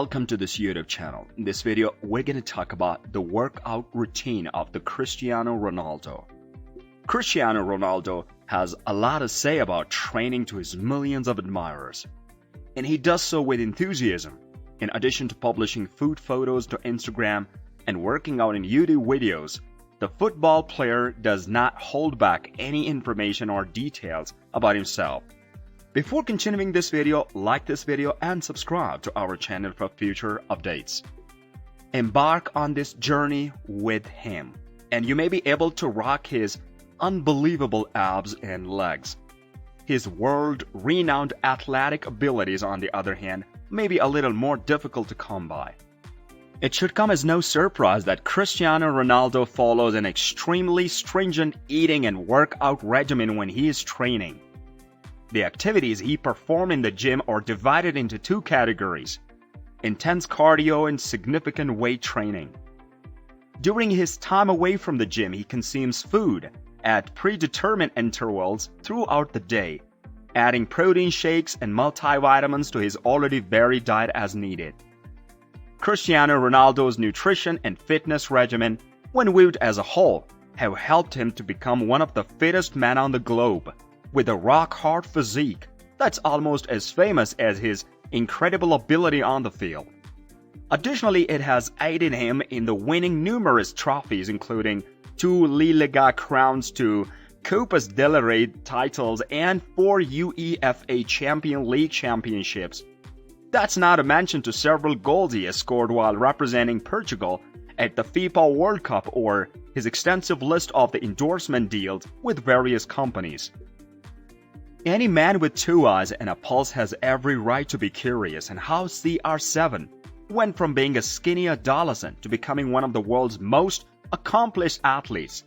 Welcome to this YouTube channel. In this video, we're going to talk about the workout routine of the Cristiano Ronaldo. Cristiano Ronaldo has a lot to say about training to his millions of admirers, and he does so with enthusiasm. In addition to publishing food photos to Instagram and working out in YouTube videos, the football player does not hold back any information or details about himself. Before continuing this video, like this video and subscribe to our channel for future updates. Embark on this journey with him, and you may be able to rock his unbelievable abs and legs. His world-renowned athletic abilities, on the other hand, may be a little more difficult to come by. It should come as no surprise that Cristiano Ronaldo follows an extremely stringent eating and workout regimen when he is training. The activities he performs in the gym are divided into two categories: intense cardio and significant weight training. During his time away from the gym, he consumes food at predetermined intervals throughout the day, adding protein shakes and multivitamins to his already varied diet as needed. Cristiano Ronaldo's nutrition and fitness regimen, when viewed as a whole, have helped him to become one of the fittest men on the globe, with a rock-hard physique that's almost as famous as his incredible ability on the field. Additionally, it has aided him in the winning numerous trophies, including 2 Liga crowns, 2 Copas del Rey titles, and 4 UEFA Champions League championships. That's not to mention to several goals he has scored while representing Portugal at the FIFA World Cup, or his extensive list of the endorsement deals with various companies. Any man with 2 eyes and a pulse has every right to be curious on how CR7 went from being a skinny adolescent to becoming one of the world's most accomplished athletes.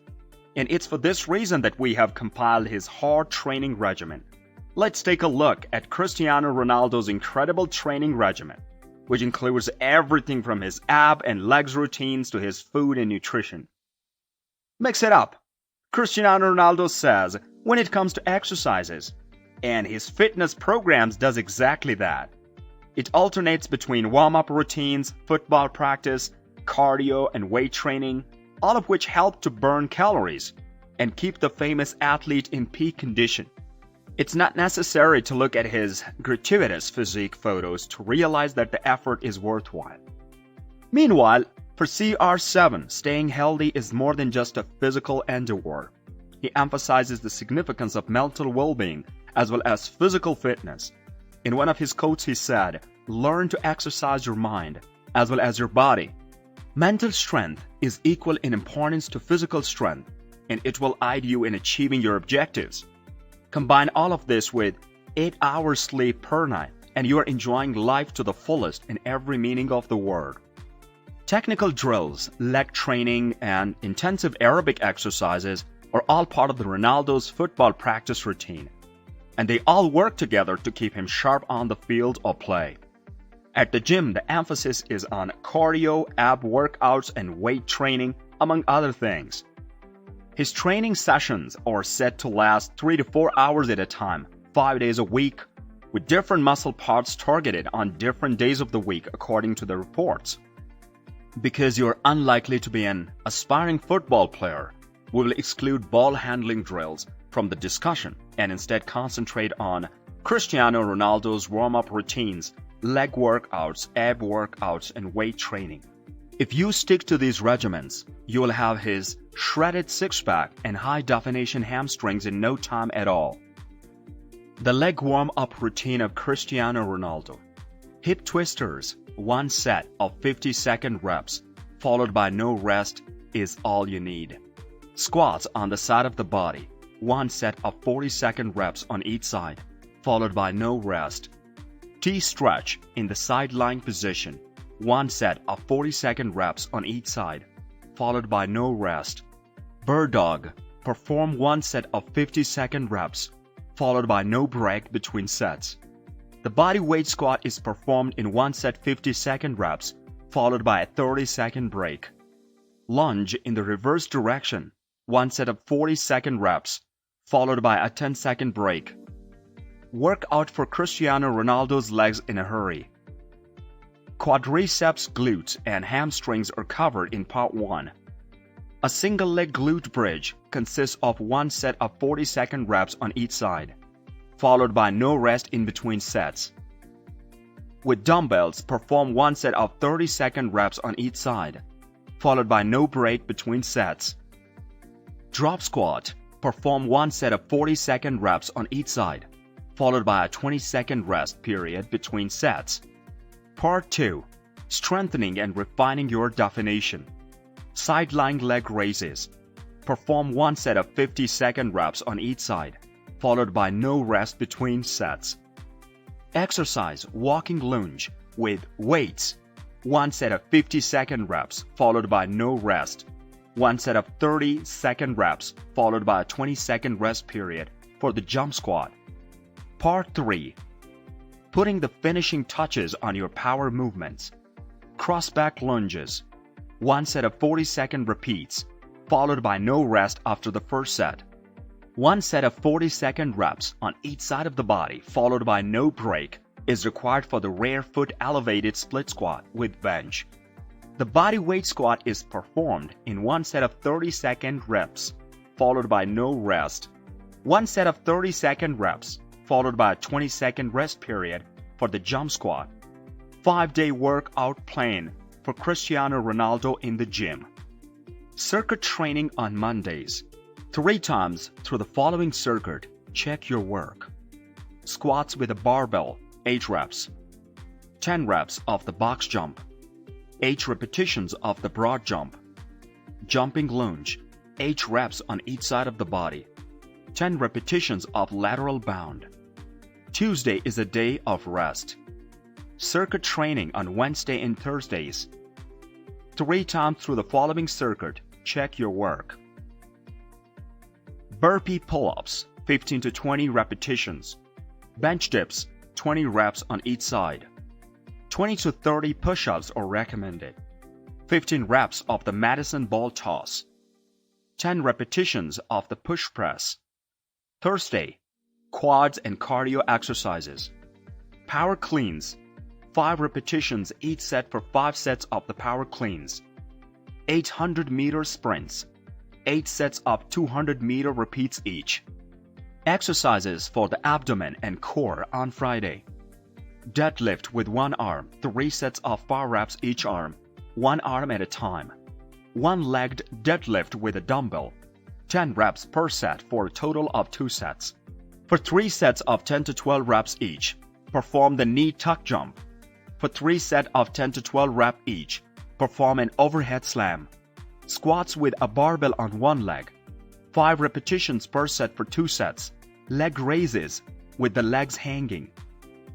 And it's for this reason that we have compiled his hard training regimen. Let's take a look at Cristiano Ronaldo's incredible training regimen, which includes everything from his ab and legs routines to his food and nutrition. Mix it up. Cristiano Ronaldo says when it comes to exercises, and his fitness programs does exactly that. It alternates between warm-up routines, football practice, cardio, and weight training, all of which help to burn calories and keep the famous athlete in peak condition. It's not necessary to look at his gratuitous physique photos to realize that the effort is worthwhile. Meanwhile, for CR7, staying healthy is more than just a physical endeavor. He emphasizes the significance of mental well-being as well as physical fitness. In one of his quotes, he said, "Learn to exercise your mind as well as your body. Mental strength is equal in importance to physical strength, and it will aid you in achieving your objectives. Combine all of this with 8 hours sleep per night, and you are enjoying life to the fullest in every meaning of the word." Technical drills, leg training, and intensive aerobic exercises are all part of the Ronaldo's football practice routine, and they all work together to keep him sharp on the field or play. At the gym, the emphasis is on cardio, ab workouts, and weight training, among other things. His training sessions are set to last 3 to 4 hours at a time, 5 days a week, with different muscle parts targeted on different days of the week according to the reports. Because you're unlikely to be an aspiring football player, we will exclude ball handling drills from the discussion and instead concentrate on Cristiano Ronaldo's warm-up routines, leg workouts, ab workouts, and weight training. If you stick to these regimens, you will have his shredded six-pack and high-definition hamstrings in no time at all. The leg warm-up routine of Cristiano Ronaldo. Hip twisters, 1 set of 50-second reps, followed by no rest, is all you need. Squats on the side of the body, 1 set of 40-second reps on each side, followed by no rest. T-stretch in the sidelined position, 1 set of 40-second reps on each side, followed by no rest. Bird dog, perform 1 set of 50-second reps, followed by no break between sets. The body weight squat is performed in 1 set 50-second reps, followed by a 30-second break. Lunge in the reverse direction, 1 set of 40-second reps, followed by a 10-second break. Work out for Cristiano Ronaldo's legs in a hurry. Quadriceps, glutes, and hamstrings are covered in part 1. A single leg glute bridge consists of one set of 40-second reps on each side, followed by no rest in between sets. With dumbbells, perform one set of 30-second reps on each side, followed by no break between sets. Drop squat, perform one set of 40-second reps on each side, followed by a 20-second rest period between sets. Part 2. Strengthening and refining your definition. Sidelined leg raises. Perform one set of 50-second reps on each side, followed by no rest between sets. Exercise walking lunge with weights. One set of 50-second reps, followed by no rest. One set of 30-second reps, followed by a 20-second rest period for the jump squat. Part 3. Putting the finishing touches on your power movements. Cross back lunges. One set of 40-second repeats, followed by no rest after the first set. One set of 40-second reps on each side of the body, followed by no break, is required for the rear foot elevated split squat with bench. The body weight squat is performed in one set of 30-second reps, followed by no rest. One set of 30-second reps, followed by a 20-second rest period for the jump squat. 5-day workout plan for Cristiano Ronaldo in the gym. Circuit training on Mondays. 3 times through the following circuit, check your work. Squats with a barbell, 8 reps. 10 reps of the box jump. 8 repetitions of the broad jump. Jumping lunge, 8 reps on each side of the body. 10 repetitions of lateral bound. Tuesday is a day of rest. Circuit training on Wednesday and Thursdays. 3 times through the following circuit, check your work. Burpee pull-ups, 15 to 20 repetitions. Bench dips, 20 reps on each side. 20 to 30 push-ups are recommended. 15 reps of the Madison ball toss. 10 repetitions of the push press. Thursday, quads and cardio exercises. Power cleans, 5 repetitions each set for 5 sets of the power cleans. 800-meter sprints, 8 sets of 200-meter repeats each. Exercises for the abdomen and core on Friday. Deadlift with one arm, 3 sets of 5 reps each arm, one arm at a time. One-legged deadlift with a dumbbell, 10 reps per set for a total of 2 sets. For 3 sets of 10 to 12 reps each, perform the knee tuck jump. For 3 sets of 10 to 12 reps each, perform an overhead slam. Squats with a barbell on one leg, 5 repetitions per set for 2 sets. Leg raises with the legs hanging,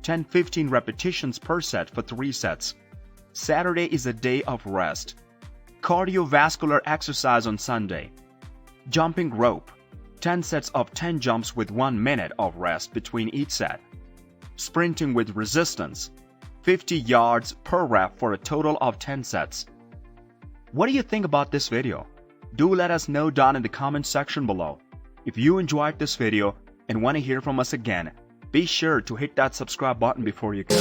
10-15 repetitions per set for 3 sets. Saturday is a day of rest. Cardiovascular exercise on Sunday. Jumping rope, 10 sets of 10 jumps with 1 minute of rest between each set. Sprinting with resistance, 50 yards per rep for a total of 10 sets. What do you think about this video? Do let us know down in the comment section below. If you enjoyed this video and want to hear from us again, be sure to hit that subscribe button before you go.